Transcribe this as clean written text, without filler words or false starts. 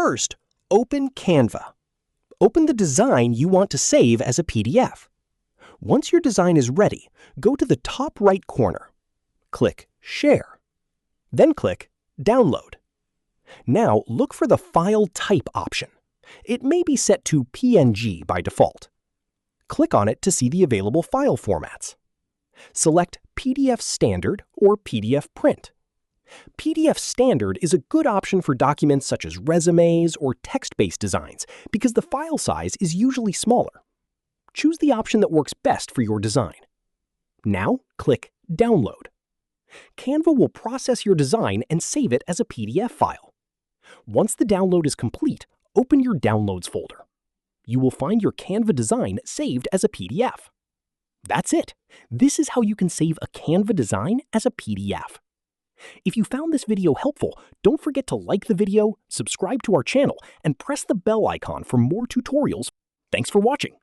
First, open Canva. Open the design you want to save as a PDF. Once your design is ready, go to the top right corner. Click Share. Then click Download. Now look for the File Type option. It may be set to PNG by default. Click on it to see the available file formats. Select PDF Standard or PDF Print. PDF Standard is a good option for documents such as resumes or text-based designs because the file size is usually smaller. Choose the option that works best for your design. Now click Download. Canva will process your design and save it as a PDF file. Once the download is complete, open your Downloads folder. You will find your Canva design saved as a PDF. That's it. This is how you can save a Canva design as a PDF. If you found this video helpful, don't forget to like the video, subscribe to our channel, and press the bell icon for more tutorials. Thanks for watching.